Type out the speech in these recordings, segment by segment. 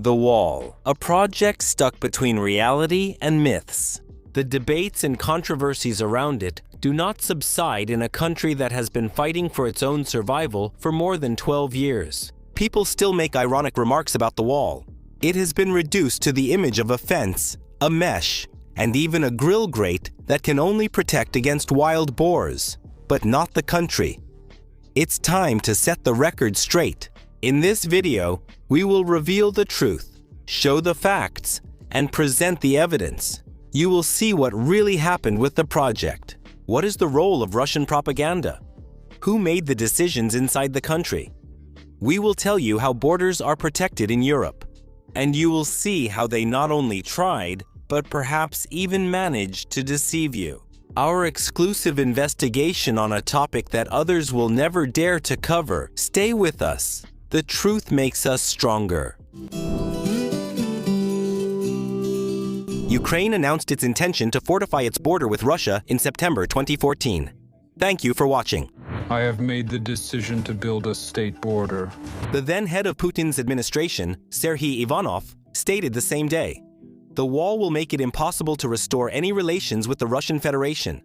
The Wall, a project stuck between reality and myths. The debates and controversies around it do not subside in a country that has been fighting for its own survival for more than 12 years. People still make ironic remarks about the wall. It has been reduced to the image of a fence, a mesh, and even a grill grate that can only protect against wild boars, but not the country. It's time to set the record straight. In this video, we will reveal the truth, show the facts, and present the evidence. You will see what really happened with the project. What is the role of Russian propaganda? Who made the decisions inside the country? We will tell you how borders are protected in Europe. And you will see how they not only tried, but perhaps even managed to deceive you. Our exclusive investigation on a topic that others will never dare to cover. Stay with us. The truth makes us stronger. Ukraine announced its intention to fortify its border with Russia in September 2014. Thank you for watching. I have made the decision to build a state border. The then head of Putin's administration, Serhiy Ivanov, stated the same day, "The wall will make it impossible to restore any relations with the Russian Federation."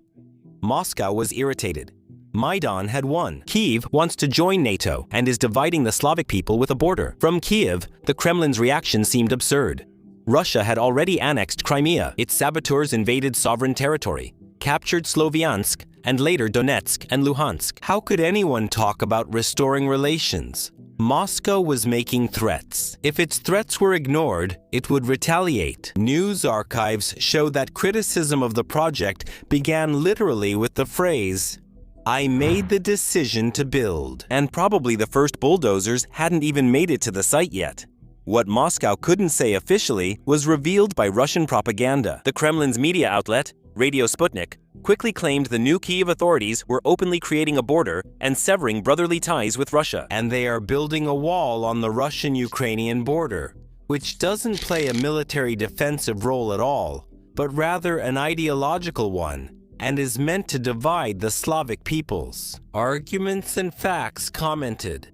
Moscow was irritated. Maidan had won. Kyiv wants to join NATO and is dividing the Slavic people with a border. From Kyiv, the Kremlin's reaction seemed absurd. Russia had already annexed Crimea. Its saboteurs invaded sovereign territory, captured Sloviansk, and later Donetsk and Luhansk. How could anyone talk about restoring relations? Moscow was making threats. If its threats were ignored, it would retaliate. News archives show that criticism of the project began literally with the phrase, "I made the decision to build," and probably the first bulldozers hadn't even made it to the site yet. What Moscow couldn't say officially was revealed by Russian propaganda. The Kremlin's media outlet, Radio Sputnik, quickly claimed the new Kyiv authorities were openly creating a border and severing brotherly ties with Russia. And they are building a wall on the Russian-Ukrainian border, which doesn't play a military defensive role at all, but rather an ideological one, and is meant to divide the Slavic peoples. Arguments and facts commented.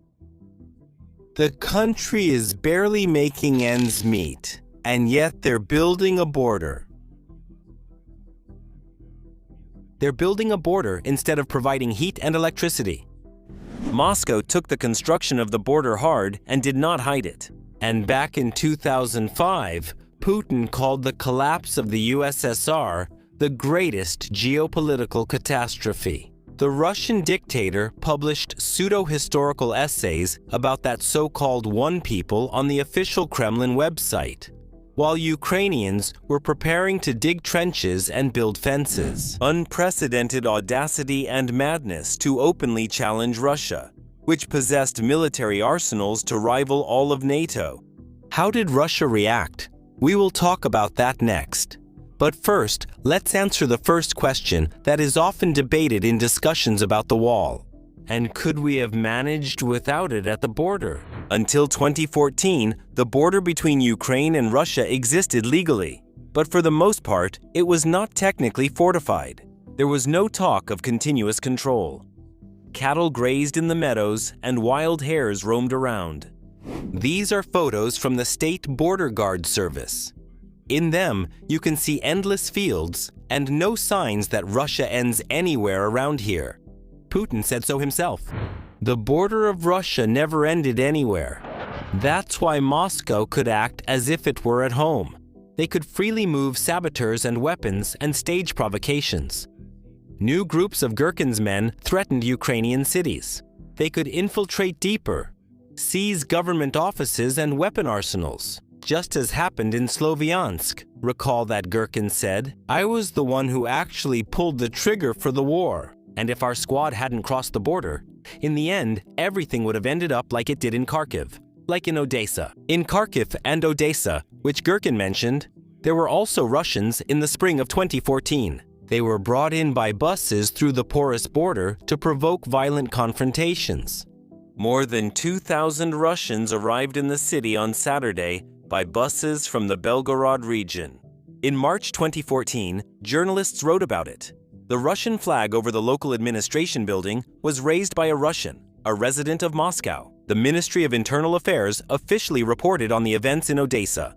The country is barely making ends meet, and yet they're building a border. They're building a border instead of providing heat and electricity. Moscow took the construction of the border hard and did not hide it. And back in 2005, Putin called the collapse of the USSR the greatest geopolitical catastrophe. The Russian dictator published pseudo-historical essays about that so-called one people on the official Kremlin website, while Ukrainians were preparing to dig trenches and build fences. Unprecedented audacity and madness to openly challenge Russia, which possessed military arsenals to rival all of NATO. How did Russia react? We will talk about that next. But first, let's answer the first question that is often debated in discussions about the wall. And could we have managed without it at the border? Until 2014, the border between Ukraine and Russia existed legally. But for the most part, it was not technically fortified. There was no talk of continuous control. Cattle grazed in the meadows and wild hares roamed around. These are photos from the State Border Guard Service. In them, you can see endless fields and no signs that Russia ends anywhere around here. Putin said so himself. The border of Russia never ended anywhere. That's why Moscow could act as if it were at home. They could freely move saboteurs and weapons and stage provocations. New groups of Gherkin's men threatened Ukrainian cities. They could infiltrate deeper, seize government offices and weapon arsenals, just as happened in Sloviansk. Recall that Gherkin said, "I was the one who actually pulled the trigger for the war. And if our squad hadn't crossed the border, in the end, everything would have ended up like it did in Kharkiv, like in Odessa." In Kharkiv and Odessa, which Gherkin mentioned, there were also Russians in the spring of 2014. They were brought in by buses through the porous border to provoke violent confrontations. More than 2,000 Russians arrived in the city on Saturday by buses from the Belgorod region. In March 2014, journalists wrote about it. The Russian flag over the local administration building was raised by a Russian, a resident of Moscow. The Ministry of Internal Affairs officially reported on the events in Odessa.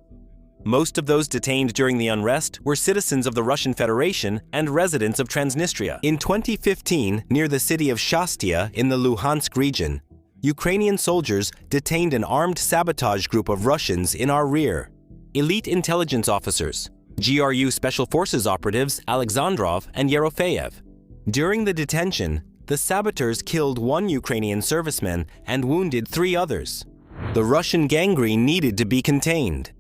Most of those detained during the unrest were citizens of the Russian Federation and residents of Transnistria. In 2015, near the city of Shastia in the Luhansk region, Ukrainian soldiers detained an armed sabotage group of Russians in our rear. Elite intelligence officers, GRU Special Forces operatives Alexandrov and Yerofeyev. During the detention, the saboteurs killed one Ukrainian serviceman and wounded 3 others. The Russian gangrene needed to be contained.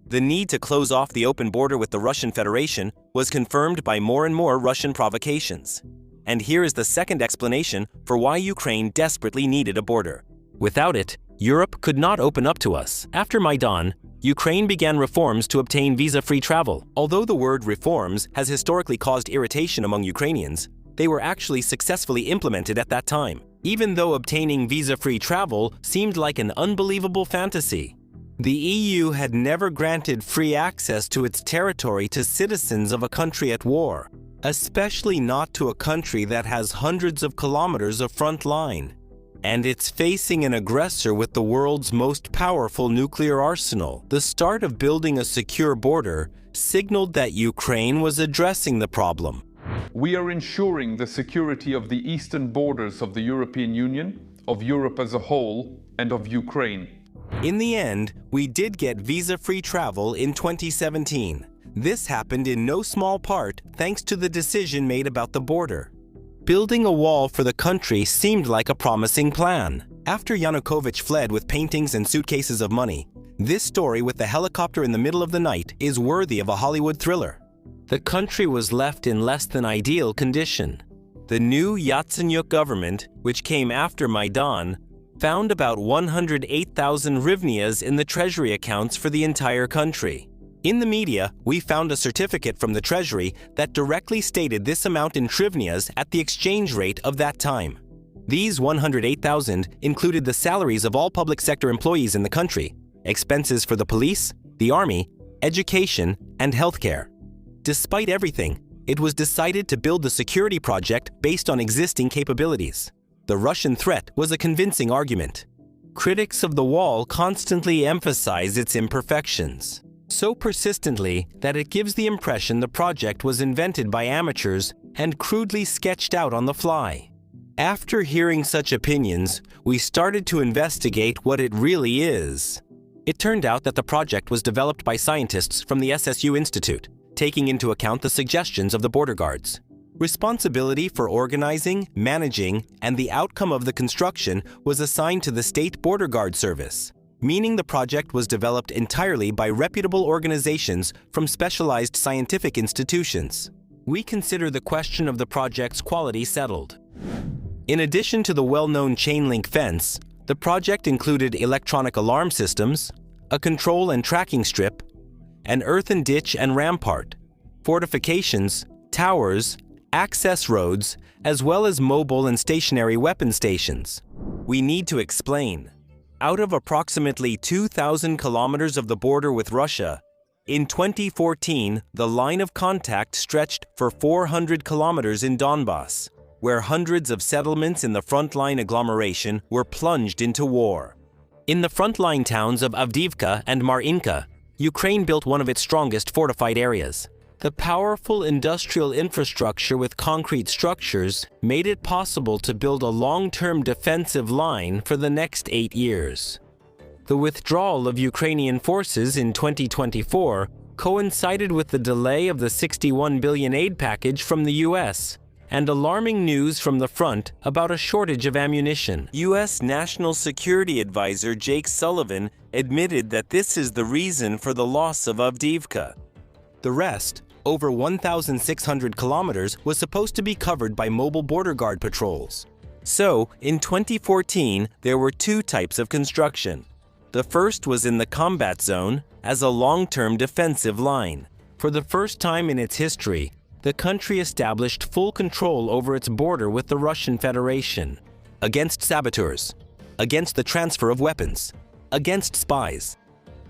The need to close off the open border with the Russian Federation was confirmed by more and more Russian provocations. And here is the second explanation for why Ukraine desperately needed a border. Without it, Europe could not open up to us. After Maidan, Ukraine began reforms to obtain visa-free travel. Although the word reforms has historically caused irritation among Ukrainians, they were actually successfully implemented at that time, even though obtaining visa-free travel seemed like an unbelievable fantasy. The EU had never granted free access to its territory to citizens of a country at war, especially not to a country that has hundreds of kilometers of front line. And it's facing an aggressor with the world's most powerful nuclear arsenal. The start of building a secure border signaled that Ukraine was addressing the problem. We are ensuring the security of the eastern borders of the European Union, of Europe as a whole, and of Ukraine. In the end, we did get visa-free travel in 2017. This happened in no small part thanks to the decision made about the border. Building a wall for the country seemed like a promising plan. After Yanukovych fled with paintings and suitcases of money, this story with the helicopter in the middle of the night is worthy of a Hollywood thriller. The country was left in less than ideal condition. The new Yatsenyuk government, which came after Maidan, found about 108,000 hryvnias in the treasury accounts for the entire country. In the media, we found a certificate from the treasury that directly stated this amount in hryvnias at the exchange rate of that time. These 108,000 included the salaries of all public sector employees in the country, expenses for the police, the army, education, and healthcare. Despite everything, it was decided to build the security project based on existing capabilities. The Russian threat was a convincing argument. Critics of the wall constantly emphasize its imperfections, so persistently that it gives the impression the project was invented by amateurs and crudely sketched out on the fly. After hearing such opinions, we started to investigate what it really is. It turned out that the project was developed by scientists from the SSU Institute, taking into account the suggestions of the border guards. Responsibility for organizing, managing, and the outcome of the construction was assigned to the State Border Guard Service, meaning the project was developed entirely by reputable organizations from specialized scientific institutions. We consider the question of the project's quality settled. In addition to the well-known chain-link fence, the project included electronic alarm systems, a control and tracking strip, an earthen ditch and rampart, fortifications, towers, access roads, as well as mobile and stationary weapon stations. We need to explain. Out of approximately 2,000 kilometers of the border with Russia, in 2014, the line of contact stretched for 400 kilometers in Donbass, where hundreds of settlements in the frontline agglomeration were plunged into war. In the frontline towns of Avdiivka and Marinka, Ukraine built one of its strongest fortified areas. The powerful industrial infrastructure with concrete structures made it possible to build a long-term defensive line for the next 8 years. The withdrawal of Ukrainian forces in 2024 coincided with the delay of the $61 billion aid package from the US and alarming news from the front about a shortage of ammunition. US National Security Advisor Jake Sullivan admitted that this is the reason for the loss of Avdiivka. The rest, over 1,600 kilometers, was supposed to be covered by mobile border guard patrols. So, in 2014, there were 2 types of construction. The first was in the combat zone as a long-term defensive line. For the first time in its history, the country established full control over its border with the Russian Federation, against saboteurs, against the transfer of weapons, against spies.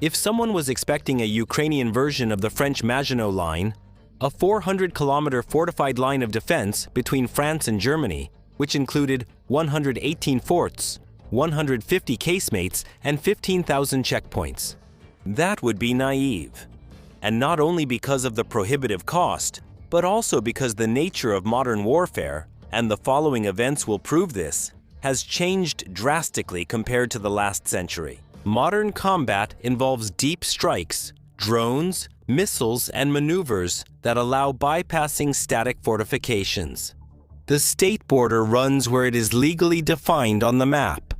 If someone was expecting a Ukrainian version of the French Maginot Line, a 400-kilometer fortified line of defense between France and Germany, which included 118 forts, 150 casemates, and 15,000 checkpoints. That would be naive. And not only because of the prohibitive cost, but also because the nature of modern warfare, and the following events will prove this, has changed drastically compared to the last century. Modern combat involves deep strikes, drones, missiles, and maneuvers that allow bypassing static fortifications. The state border runs where it is legally defined on the map,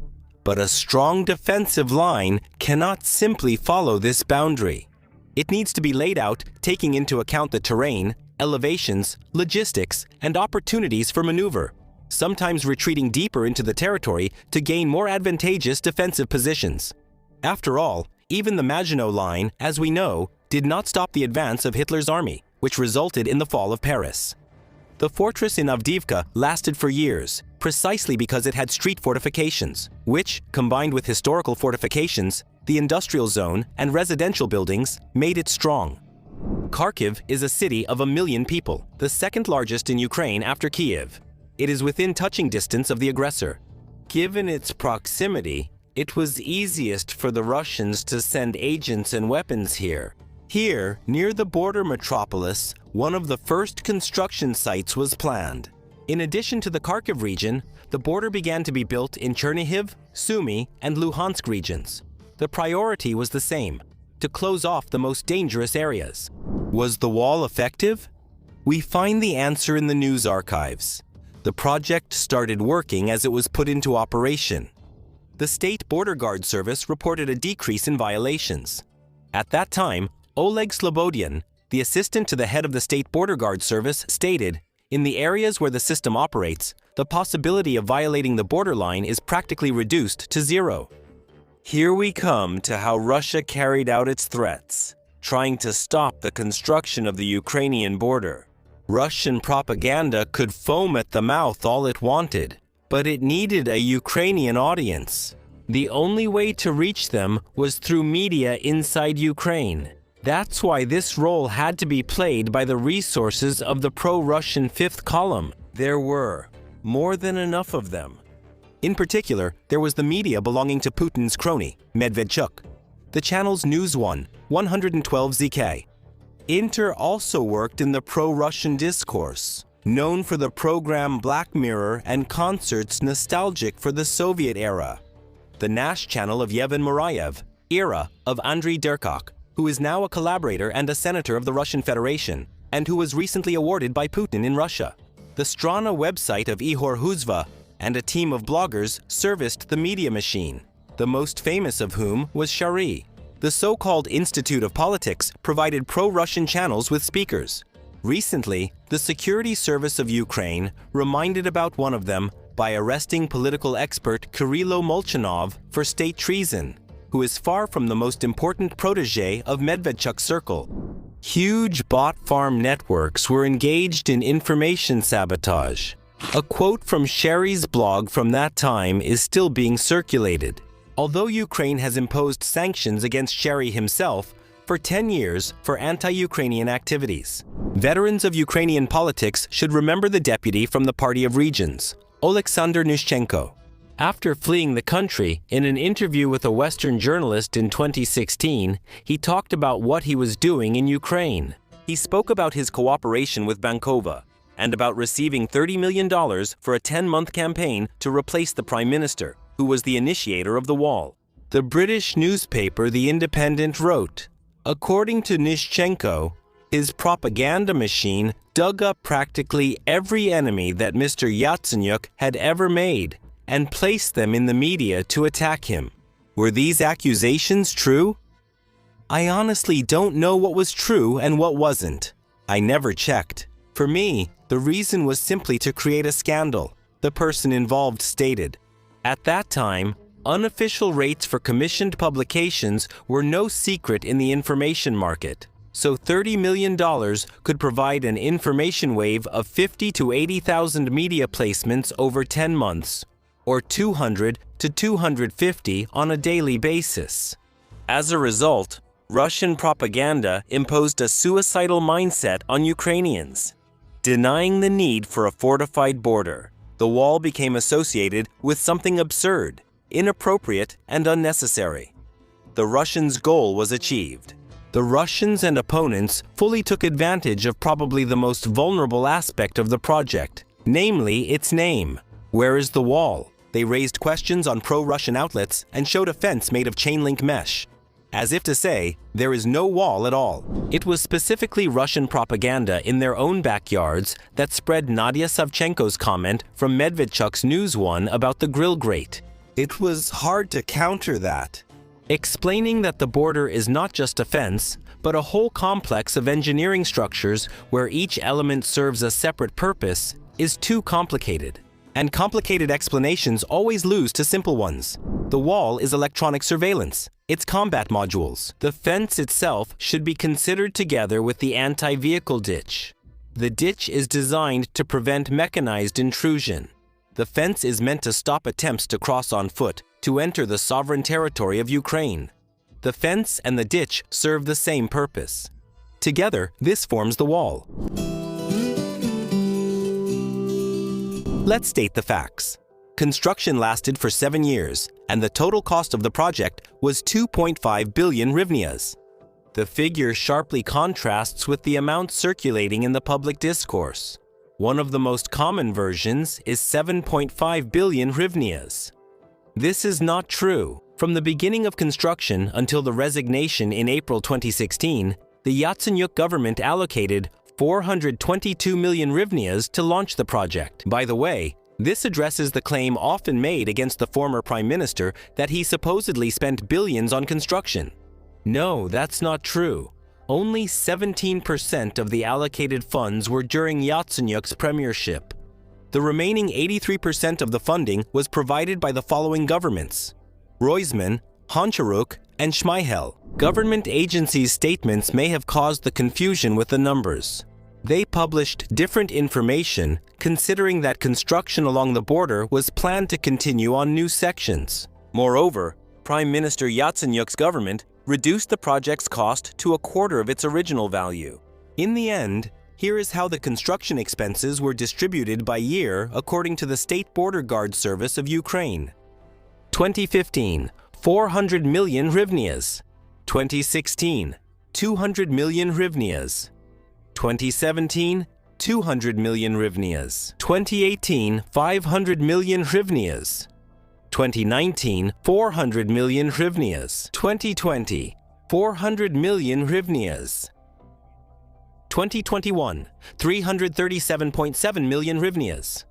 but a strong defensive line cannot simply follow this boundary. It needs to be laid out taking into account the terrain, elevations, logistics, and opportunities for maneuver, sometimes retreating deeper into the territory to gain more advantageous defensive positions. After all, even the Maginot Line, as we know, did not stop the advance of Hitler's army, which resulted in the fall of Paris. The fortress in Avdiivka lasted for years, precisely because it had street fortifications, which, combined with historical fortifications, the industrial zone, and residential buildings, made it strong. Kharkiv is a city of 1 million people, the second largest in Ukraine after Kiev. It is within touching distance of the aggressor. Given its proximity, it was easiest for the Russians to send agents and weapons here. Here, near the border metropolis, one of the first construction sites was planned. In addition to the Kharkiv region, the border began to be built in Chernihiv, Sumy, and Luhansk regions. The priority was the same: to close off the most dangerous areas. Was the wall effective? We find the answer in the news archives. The project started working as it was put into operation. The State Border Guard Service reported a decrease in violations. At that time, Oleg Slobodian, the assistant to the head of the State Border Guard Service, stated, "In the areas where the system operates, the possibility of violating the borderline is practically reduced to zero." Here we come to how Russia carried out its threats, trying to stop the construction of the Ukrainian border. Russian propaganda could foam at the mouth all it wanted, but it needed a Ukrainian audience. The only way to reach them was through media inside Ukraine. That's why this role had to be played by the resources of the pro-Russian fifth column. There were more than enough of them. In particular, there was the media belonging to Putin's crony, Medvedchuk. The channels News 1, 112 ZK. Inter also worked in the pro-Russian discourse, known for the program Black Mirror and concerts nostalgic for the Soviet era. The Nash channel of Yevhen Murayev, Era of Andriy Derkach, who is now a collaborator and a senator of the Russian Federation, and who was recently awarded by Putin in Russia. The Strana website of Ihor Huzva and a team of bloggers serviced the media machine, the most famous of whom was Shari. The so-called Institute of Politics provided pro-Russian channels with speakers. Recently, the Security Service of Ukraine reminded about one of them by arresting political expert Kirilo Molchanov for state treason, who is far from the most important protege of Medvedchuk's circle. Huge bot farm networks were engaged in information sabotage. A quote from Sherry's blog from that time is still being circulated. Although Ukraine has imposed sanctions against Sherry himself for 10 years for anti-Ukrainian activities. Veterans of Ukrainian politics should remember the deputy from the Party of Regions, Oleksandr Nushchenko. After fleeing the country, in an interview with a Western journalist in 2016, he talked about what he was doing in Ukraine. He spoke about his cooperation with Bankova and about receiving $30 million for a 10-month campaign to replace the Prime Minister, who was the initiator of the wall. The British newspaper The Independent wrote, according to Nushchenko, his propaganda machine dug up practically every enemy that Mr. Yatsenyuk had ever made and placed them in the media to attack him. Were these accusations true? I honestly don't know what was true and what wasn't. I never checked. For me, the reason was simply to create a scandal, the person involved stated. At that time, unofficial rates for commissioned publications were no secret in the information market, so $30 million could provide an information wave of 50 to 80,000 media placements over 10 months, or 200 to 250 on a daily basis. As a result, Russian propaganda imposed a suicidal mindset on Ukrainians, denying the need for a fortified border. The wall became associated with something absurd. inappropriate, and unnecessary. The Russians' goal was achieved. The Russians and opponents fully took advantage of probably the most vulnerable aspect of the project, namely its name. Where is the wall? They raised questions on pro-Russian outlets and showed a fence made of chain-link mesh, as if to say, there is no wall at all. It was specifically Russian propaganda in their own backyards that spread Nadia Savchenko's comment from Medvedchuk's News One about the grill grate. It was hard to counter that. Explaining that the border is not just a fence, but a whole complex of engineering structures where each element serves a separate purpose is too complicated. And complicated explanations always lose to simple ones. The wall is electronic surveillance. It's combat modules. The fence itself should be considered together with the anti-vehicle ditch. The ditch is designed to prevent mechanized intrusion. The fence is meant to stop attempts to cross on foot to enter the sovereign territory of Ukraine. The fence and the ditch serve the same purpose. Together, this forms the wall. Let's state the facts. Construction lasted for 7 years, and the total cost of the project was 2.5 billion hryvnias. The figure sharply contrasts with the amount circulating in the public discourse. One of the most common versions is 7.5 billion hryvnias. This is not true. From the beginning of construction until the resignation in April 2016, the Yatsenyuk government allocated 422 million hryvnias to launch the project. By the way, this addresses the claim often made against the former prime minister that he supposedly spent billions on construction. No, that's not true. Only 17% of the allocated funds were during Yatsenyuk's premiership. The remaining 83% of the funding was provided by the following governments: Roizman, Honcharuk, and Shmyhel. Government agencies' statements may have caused the confusion with the numbers. They published different information considering that construction along the border was planned to continue on new sections. Moreover, Prime Minister Yatsenyuk's government reduced the project's cost to a quarter of its original value. In the end, here is how the construction expenses were distributed by year according to the State Border Guard Service of Ukraine. 2015, 400 million hryvnias. 2016, 200 million hryvnias. 2017, 200 million hryvnias. 2018, 500 million hryvnias. 2019, 400 million hryvnias. 2020, 400 million hryvnias. 2021, 337.7 million hryvnias.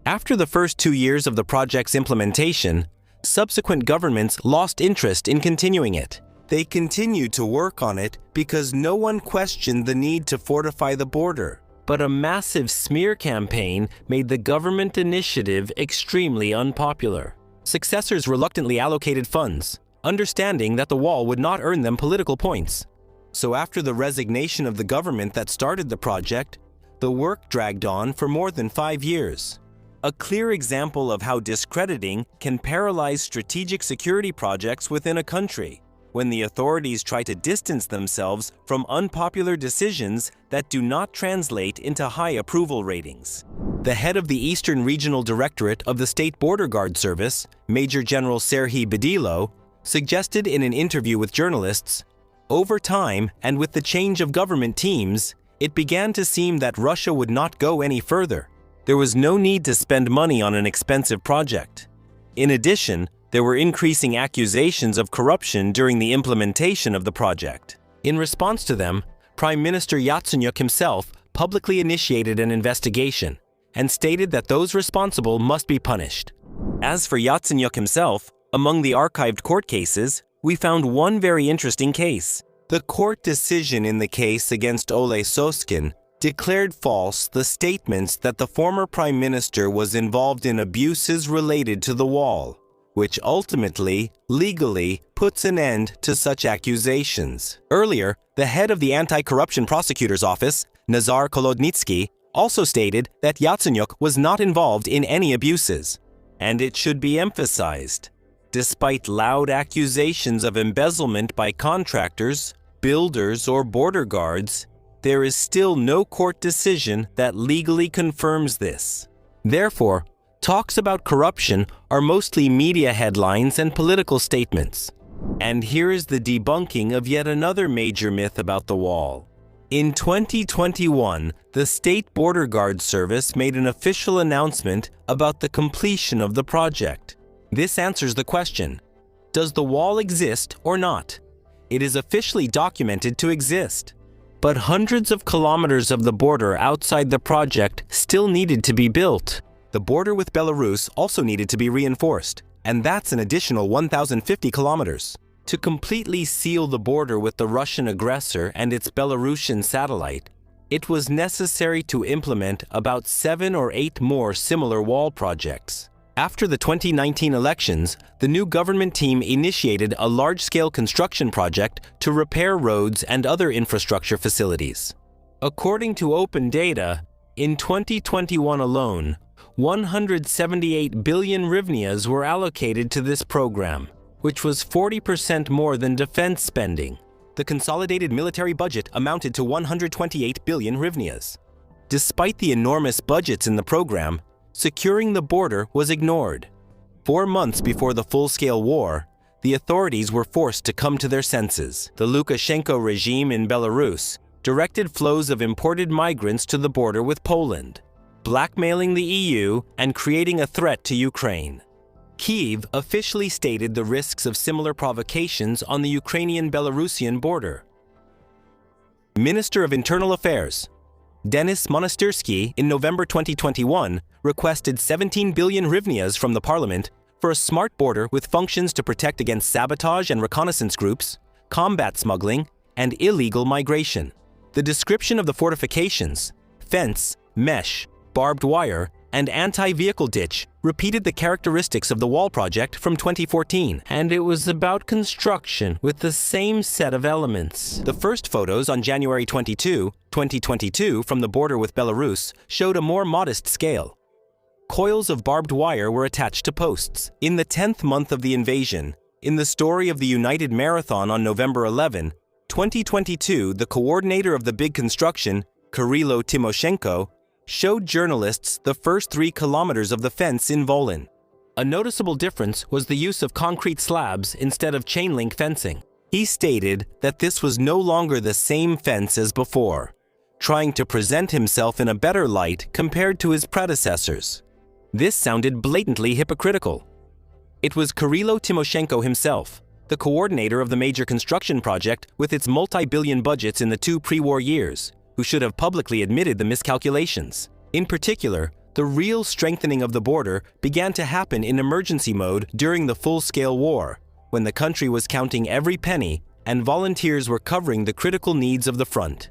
After the first 2 years of the project's implementation, subsequent governments lost interest in continuing it. They continued to work on it because no one questioned the need to fortify the border. But a massive smear campaign made the government initiative extremely unpopular. Successors reluctantly allocated funds, understanding that the wall would not earn them political points. So after the resignation of the government that started the project, the work dragged on for more than 5 years. A clear example of how discrediting can paralyze strategic security projects within a country, when the authorities try to distance themselves from unpopular decisions that do not translate into high approval ratings. The head of the Eastern Regional Directorate of the State Border Guard Service, Major General Serhiy Bedilo, suggested in an interview with journalists, over time and with the change of government teams, it began to seem that Russia would not go any further. There was no need to spend money on an expensive project. In addition, there were increasing accusations of corruption during the implementation of the project. In response to them, Prime Minister Yatsenyuk himself publicly initiated an investigation and stated that those responsible must be punished. As for Yatsenyuk himself, among the archived court cases, we found one very interesting case. The court decision in the case against Ole Soskin declared false the statements that the former prime minister was involved in abuses related to the wall, which ultimately, legally, puts an end to such accusations. Earlier, the head of the Anti-Corruption Prosecutor's Office, Nazar Kolodnitsky, also stated that Yatsenyuk was not involved in any abuses. And it should be emphasized, despite loud accusations of embezzlement by contractors, builders, or border guards, there is still no court decision that legally confirms this. Therefore, Talks about corruption are mostly media headlines and political statements. And here is the debunking of yet another major myth about the wall. In 2021, the State Border Guard Service made an official announcement about the completion of the project. This answers the question, does the wall exist or not? It is officially documented to exist. But hundreds of kilometers of the border outside the project still needed to be built. The border with Belarus also needed to be reinforced, and that's an additional 1,050 kilometers. To completely seal the border with the Russian aggressor and its Belarusian satellite, it was necessary to implement about 7 or 8 more similar wall projects. After the 2019 elections, the new government team initiated a large-scale construction project to repair roads and other infrastructure facilities. According to open data, in 2021 alone, 178 billion hryvnias were allocated to this program, which was 40% more than defense spending. The consolidated military budget amounted to 128 billion hryvnias. Despite the enormous budgets in the program, securing the border was ignored. 4 months before the full-scale war, the authorities were forced to come to their senses. The Lukashenko regime in Belarus directed flows of imported migrants to the border with Poland, blackmailing the EU and creating a threat to Ukraine. Kyiv officially stated the risks of similar provocations on the Ukrainian-Belarusian border. Minister of Internal Affairs Denis Monastyrsky in November 2021 requested 17 billion hryvnias from the parliament for a smart border with functions to protect against sabotage and reconnaissance groups, combat smuggling, and illegal migration. The description of the fortifications, fence, mesh, barbed wire, and anti-vehicle ditch repeated the characteristics of the wall project from 2014, and it was about construction with the same set of elements. The first photos on January 22, 2022 from the border with Belarus showed a more modest scale. Coils of barbed wire were attached to posts. In the 10th month of the invasion, in the story of the United Marathon on November 11, 2022, the coordinator of the big construction, Kirilo Timoshenko, showed journalists the first 3 kilometers of the fence in Volyn. A noticeable difference was the use of concrete slabs instead of chain-link fencing. He stated that this was no longer the same fence as before, trying to present himself in a better light compared to his predecessors. This sounded blatantly hypocritical. It was Kirilo Timoshenko himself, the coordinator of the major construction project with its multi-billion budgets in the 2 pre-war years, who should have publicly admitted the miscalculations. In particular, the real strengthening of the border began to happen in emergency mode during the full-scale war, when the country was counting every penny and volunteers were covering the critical needs of the front.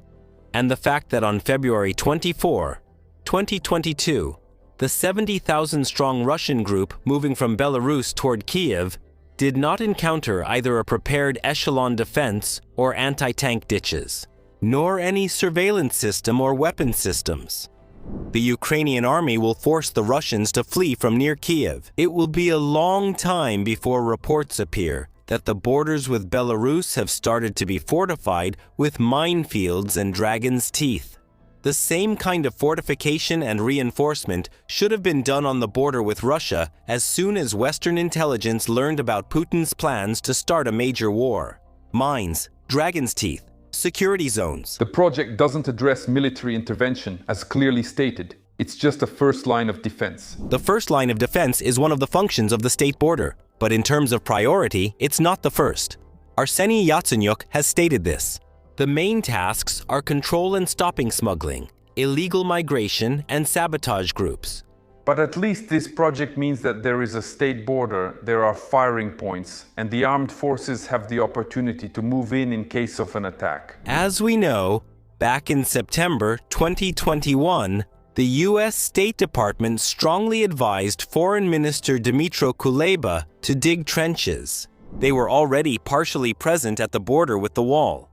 And the fact that on February 24, 2022, the 70,000-strong Russian group moving from Belarus toward Kyiv did not encounter either a prepared echelon defense or anti-tank ditches, nor any surveillance system or weapon systems. The Ukrainian army will force the Russians to flee from near Kyiv. It will be a long time before reports appear that the borders with Belarus have started to be fortified with minefields and dragon's teeth. The same kind of fortification and reinforcement should have been done on the border with Russia as soon as Western intelligence learned about Putin's plans to start a major war. Mines, dragon's teeth, security zones. The project doesn't address military intervention, as clearly stated. It's just a first line of defense. The first line of defense is one of the functions of the state border, but in terms of priority, it's not the first. Arseniy Yatsenyuk has stated this. The main tasks are control and stopping smuggling, illegal migration, and sabotage groups. But at least this project means that there is a state border, there are firing points, and the armed forces have the opportunity to move in case of an attack. As we know, back in September 2021, the U.S. State Department strongly advised Foreign Minister Dmytro Kuleba to dig trenches. They were already partially present at the border with the wall.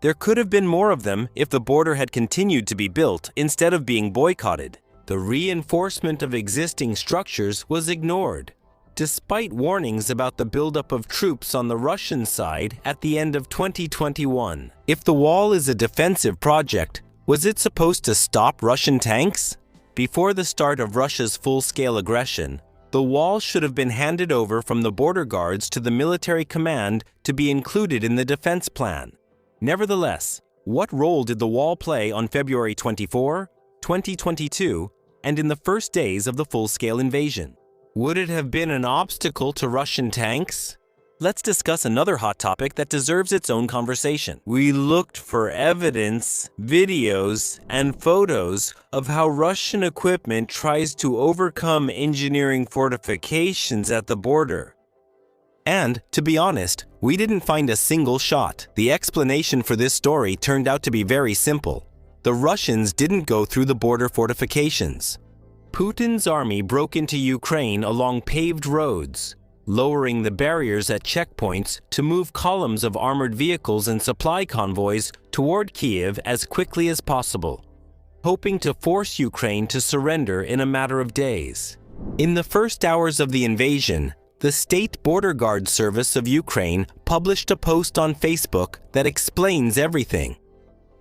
There could have been more of them if the border had continued to be built instead of being boycotted. The reinforcement of existing structures was ignored, despite warnings about the buildup of troops on the Russian side at the end of 2021. If the wall is a defensive project, was it supposed to stop Russian tanks? Before the start of Russia's full-scale aggression, the wall should have been handed over from the border guards to the military command to be included in the defense plan. Nevertheless, what role did the wall play on February 24, 2022, and in the first days of the full-scale invasion? Would it have been an obstacle to Russian tanks? Let's discuss another hot topic that deserves its own conversation. We looked for evidence, videos, and photos of how Russian equipment tries to overcome engineering fortifications at the border. And, to be honest, we didn't find a single shot. The explanation for this story turned out to be very simple. The Russians didn't go through the border fortifications. Putin's army broke into Ukraine along paved roads, lowering the barriers at checkpoints to move columns of armored vehicles and supply convoys toward Kiev as quickly as possible, hoping to force Ukraine to surrender in a matter of days. In the first hours of the invasion, the State Border Guard Service of Ukraine published a post on Facebook that explains everything.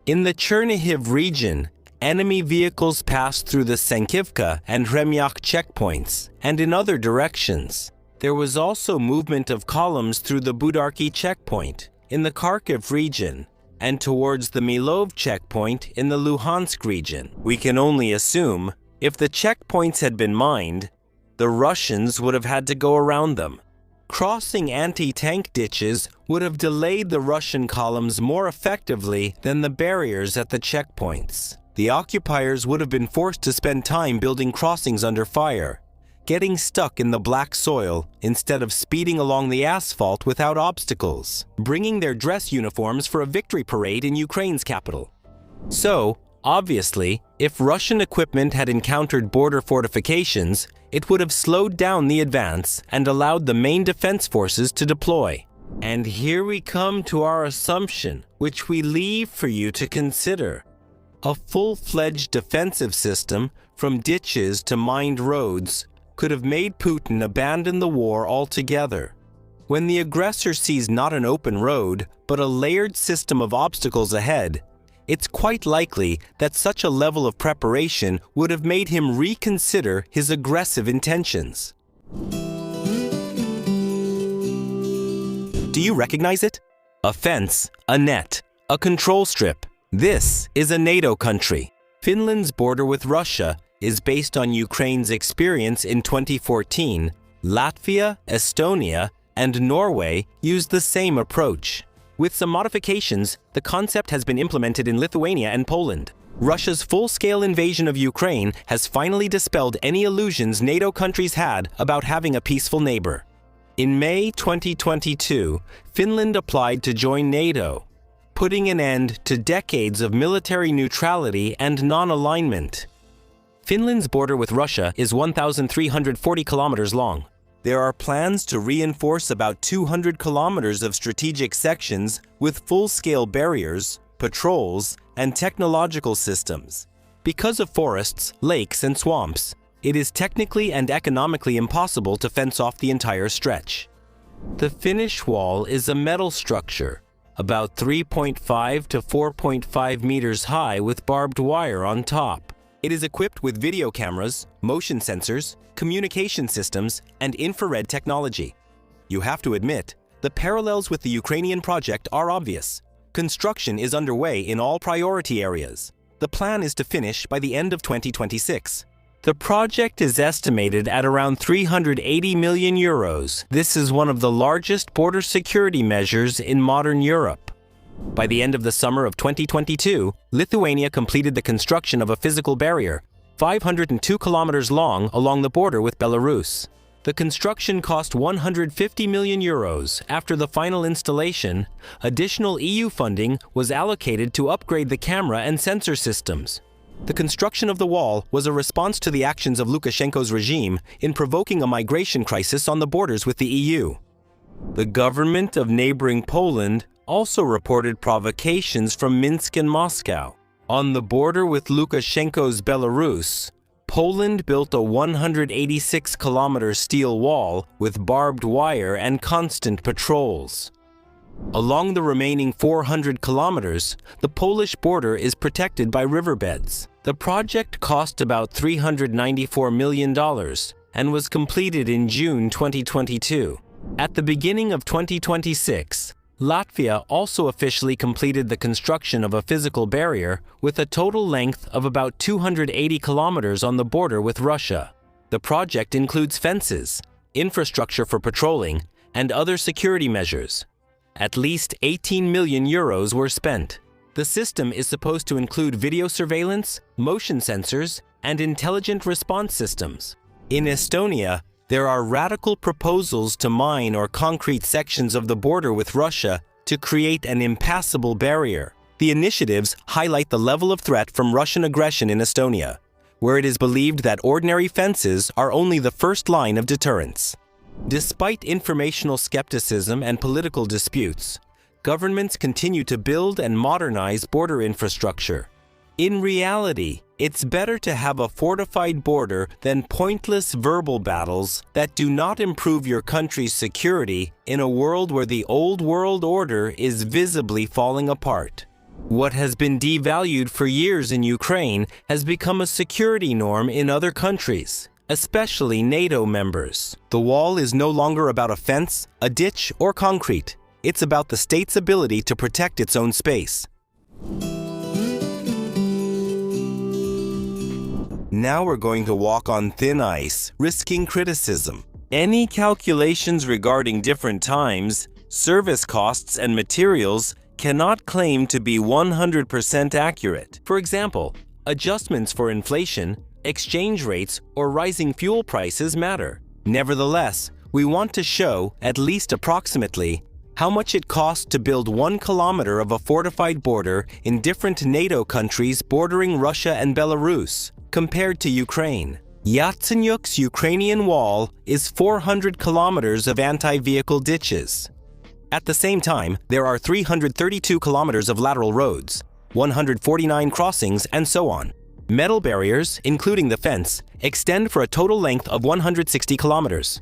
In the Chernihiv region, enemy vehicles passed through the Senkivka and Remyak checkpoints, and in other directions. There was also movement of columns through the Budarki checkpoint in the Kharkiv region and towards the Milov checkpoint in the Luhansk region. We can only assume if the checkpoints had been mined, the Russians would have had to go around them. Crossing anti-tank ditches would have delayed the Russian columns more effectively than the barriers at the checkpoints. The occupiers would have been forced to spend time building crossings under fire, getting stuck in the black soil instead of speeding along the asphalt without obstacles, bringing their dress uniforms for a victory parade in Ukraine's capital. So, obviously, if Russian equipment had encountered border fortifications, it would have slowed down the advance and allowed the main defense forces to deploy. And here we come to our assumption, which we leave for you to consider. A full-fledged defensive system, from ditches to mined roads, could have made Putin abandon the war altogether. When the aggressor sees not an open road, but a layered system of obstacles ahead, it's quite likely that such a level of preparation would have made him reconsider his aggressive intentions. Do you recognize it? A fence, a net, a control strip. This is a NATO country. Finland's border with Russia is based on Ukraine's experience in 2014. Latvia, Estonia, and Norway used the same approach. With some modifications, the concept has been implemented in Lithuania and Poland. Russia's full-scale invasion of Ukraine has finally dispelled any illusions NATO countries had about having a peaceful neighbor. In May 2022, Finland applied to join NATO, putting an end to decades of military neutrality and non-alignment. Finland's border with Russia is 1,340 kilometers long. There are plans to reinforce about 200 kilometers of strategic sections with full-scale barriers, patrols, and technological systems. Because of forests, lakes, and swamps, it is technically and economically impossible to fence off the entire stretch. The Finnish wall is a metal structure, about 3.5 to 4.5 meters high with barbed wire on top. It is equipped with video cameras, motion sensors, communication systems, and infrared technology. You have to admit, the parallels with the Ukrainian project are obvious. Construction is underway in all priority areas. The plan is to finish by the end of 2026. The project is estimated at around 380 million euros. This is one of the largest border security measures in modern Europe. By the end of the summer of 2022, Lithuania completed the construction of a physical barrier, 502 kilometers long along the border with Belarus. The construction cost 150 million euros. After the final installation, additional EU funding was allocated to upgrade the camera and sensor systems. The construction of the wall was a response to the actions of Lukashenko's regime in provoking a migration crisis on the borders with the EU. The government of neighboring Poland also reported provocations from Minsk and Moscow. On the border with Lukashenko's Belarus, Poland built a 186-kilometer steel wall with barbed wire and constant patrols. Along the remaining 400 kilometers, the Polish border is protected by riverbeds. The project cost about $394 million and was completed in June 2022. At the beginning of 2026, Latvia also officially completed the construction of a physical barrier with a total length of about 280 kilometers on the border with Russia. The project includes fences, infrastructure for patrolling, and other security measures. At least 18 million euros were spent. The system is supposed to include video surveillance, motion sensors, and intelligent response systems. In Estonia, there are radical proposals to mine or concrete sections of the border with Russia to create an impassable barrier. The initiatives highlight the level of threat from Russian aggression in Estonia, where it is believed that ordinary fences are only the first line of deterrence. Despite informational skepticism and political disputes, governments continue to build and modernize border infrastructure. In reality, it's better to have a fortified border than pointless verbal battles that do not improve your country's security in a world where the old world order is visibly falling apart. What has been devalued for years in Ukraine has become a security norm in other countries, especially NATO members. The wall is no longer about a fence, a ditch, or concrete. It's about the state's ability to protect its own space. Now we're going to walk on thin ice, risking criticism. Any calculations regarding different times, service costs, and materials cannot claim to be 100% accurate. For example, adjustments for inflation, exchange rates, or rising fuel prices matter. Nevertheless, we want to show, at least approximately, how much it costs to build 1 kilometer of a fortified border in different NATO countries bordering Russia and Belarus, compared to Ukraine. Yatsenyuk's Ukrainian wall is 400 kilometers of anti-vehicle ditches. At the same time, there are 332 kilometers of lateral roads, 149 crossings, and so on. Metal barriers, including the fence, extend for a total length of 160 kilometers.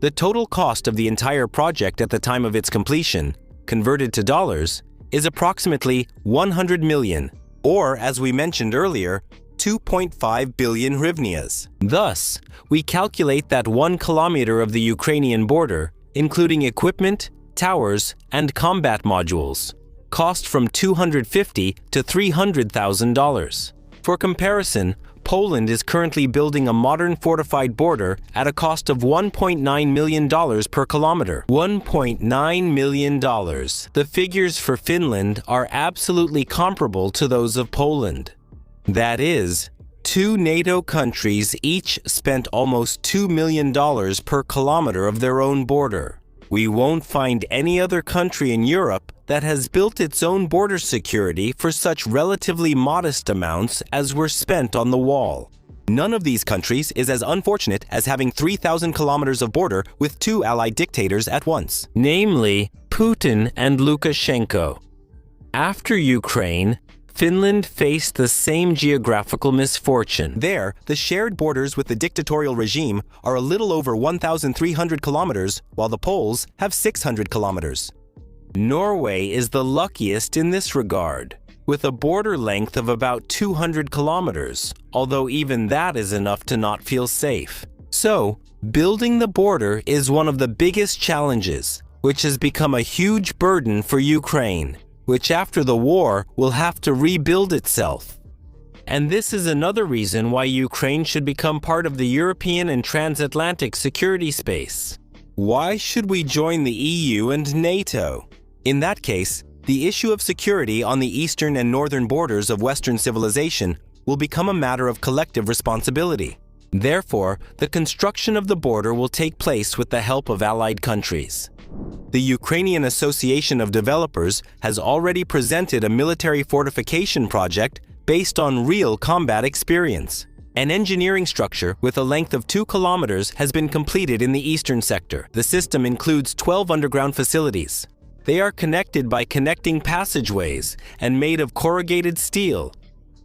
The total cost of the entire project at the time of its completion, converted to dollars, is approximately 100 million, or as we mentioned earlier, 2.5 billion hryvnias. Thus, we calculate that 1 kilometer of the Ukrainian border, including equipment, towers, and combat modules, cost from $250,000 to $300,000. For comparison, Poland is currently building a modern fortified border at a cost of $1.9 million per kilometer. $1.9 million. The figures for Finland are absolutely comparable to those of Poland. That is, 2 NATO countries each spent almost $2 million per kilometer of their own border. We won't find any other country in Europe that has built its own border security for such relatively modest amounts as were spent on the wall. None of these countries is as unfortunate as having 3,000 kilometers of border with 2 allied dictators at once, namely Putin and Lukashenko. After Ukraine, Finland faced the same geographical misfortune. There, the shared borders with the dictatorial regime are a little over 1,300 kilometers, while the Poles have 600 kilometers. Norway is the luckiest in this regard, with a border length of about 200 kilometers, although even that is enough to not feel safe. So, building the border is one of the biggest challenges, which has become a huge burden for Ukraine, which after the war will have to rebuild itself. And this is another reason why Ukraine should become part of the European and transatlantic security space. Why should we join the EU and NATO? In that case, the issue of security on the eastern and northern borders of Western civilization will become a matter of collective responsibility. Therefore, the construction of the border will take place with the help of allied countries. The Ukrainian Association of Developers has already presented a military fortification project based on real combat experience. An engineering structure with a length of 2 kilometers has been completed in the eastern sector. The system includes 12 underground facilities. They are connected by connecting passageways and made of corrugated steel,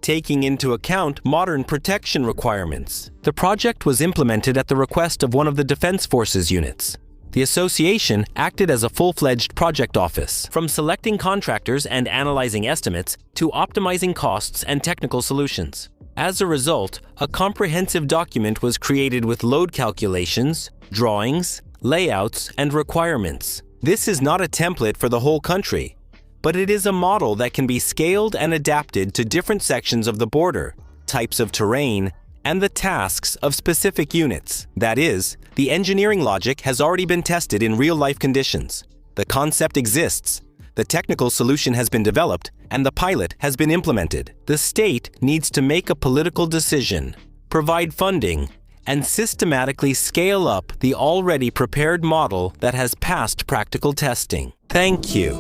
taking into account modern protection requirements. The project was implemented at the request of one of the Defense Forces units. The association acted as a full-fledged project office, from selecting contractors and analyzing estimates to optimizing costs and technical solutions. As a result, a comprehensive document was created with load calculations, drawings, layouts, and requirements. This is not a template for the whole country, but it is a model that can be scaled and adapted to different sections of the border, types of terrain, and the tasks of specific units. That is, the engineering logic has already been tested in real-life conditions. The concept exists, the technical solution has been developed, and the pilot has been implemented. The state needs to make a political decision, provide funding, and systematically scale up the already prepared model that has passed practical testing. Thank you.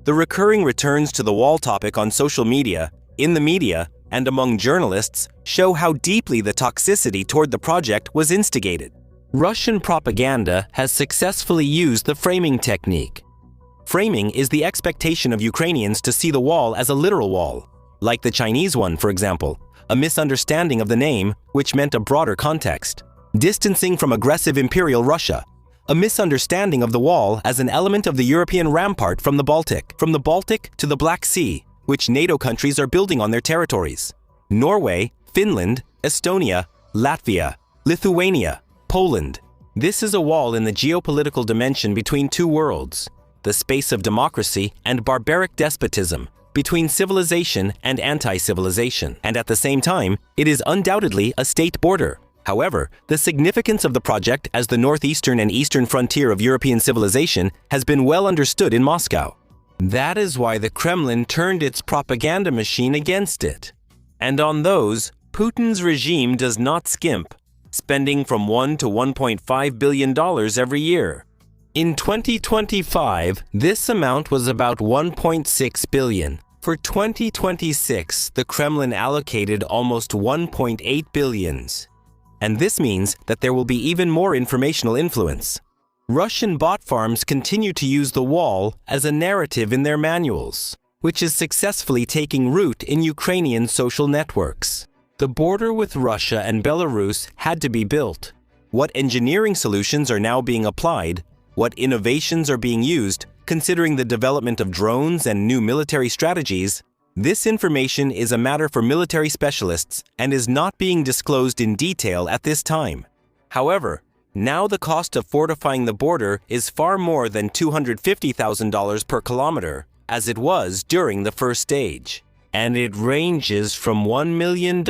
The recurring returns to the wall topic on social media, in the media, and among journalists show how deeply the toxicity toward the project was instigated. Russian propaganda has successfully used the framing technique. Framing is the expectation of Ukrainians to see the wall as a literal wall, like the Chinese one, for example, a misunderstanding of the name which meant a broader context. Distancing from aggressive imperial Russia, a misunderstanding of the wall as an element of the European rampart from the Baltic to the Black Sea, which NATO countries are building on their territories. Norway, Finland, Estonia, Latvia, Lithuania, Poland. This is a wall in the geopolitical dimension between two worlds, the space of democracy and barbaric despotism, between civilization and anti-civilization. And at the same time, it is undoubtedly a state border. However, the significance of the project as the northeastern and eastern frontier of European civilization has been well understood in Moscow. That is why the Kremlin turned its propaganda machine against it. And on those, Putin's regime does not skimp, spending from $1 to $1.5 billion every year. In 2025, this amount was about $1.6 billion. For 2026, the Kremlin allocated almost $1.8 billion. And this means that there will be even more informational influence. Russian bot farms continue to use the wall as a narrative in their manuals, which is successfully taking root in Ukrainian social networks. The border with Russia and Belarus had to be built. What engineering solutions are now being applied, what innovations are being used, considering the development of drones and new military strategies, this information is a matter for military specialists and is not being disclosed in detail at this time. However, now the cost of fortifying the border is far more than $250,000 per kilometer, as it was during the first stage. And it ranges from $1 million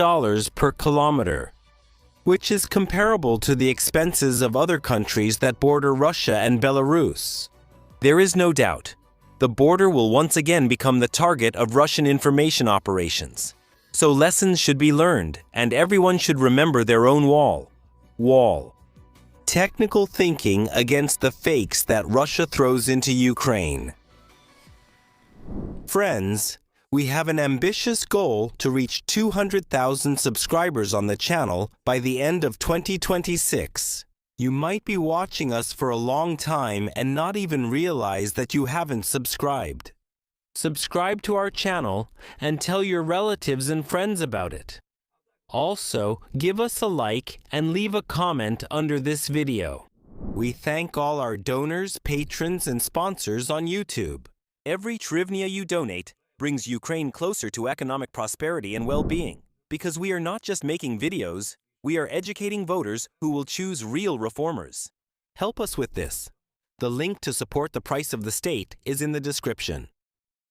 per kilometer, which is comparable to the expenses of other countries that border Russia and Belarus. There is no doubt, the border will once again become the target of Russian information operations. So lessons should be learned, and everyone should remember their own wall. Technical thinking against the fakes that Russia throws into Ukraine. Friends, we have an ambitious goal to reach 200,000 subscribers on the channel by the end of 2026. You might be watching us for a long time and not even realize that you haven't subscribed. Subscribe to our channel and tell your relatives and friends about it. Also, give us a like and leave a comment under this video. We thank all our donors, patrons, and sponsors on YouTube. Every hryvnia you donate brings Ukraine closer to economic prosperity and well-being. Because we are not just making videos, we are educating voters who will choose real reformers. Help us with this. The link to support the price of the state is in the description.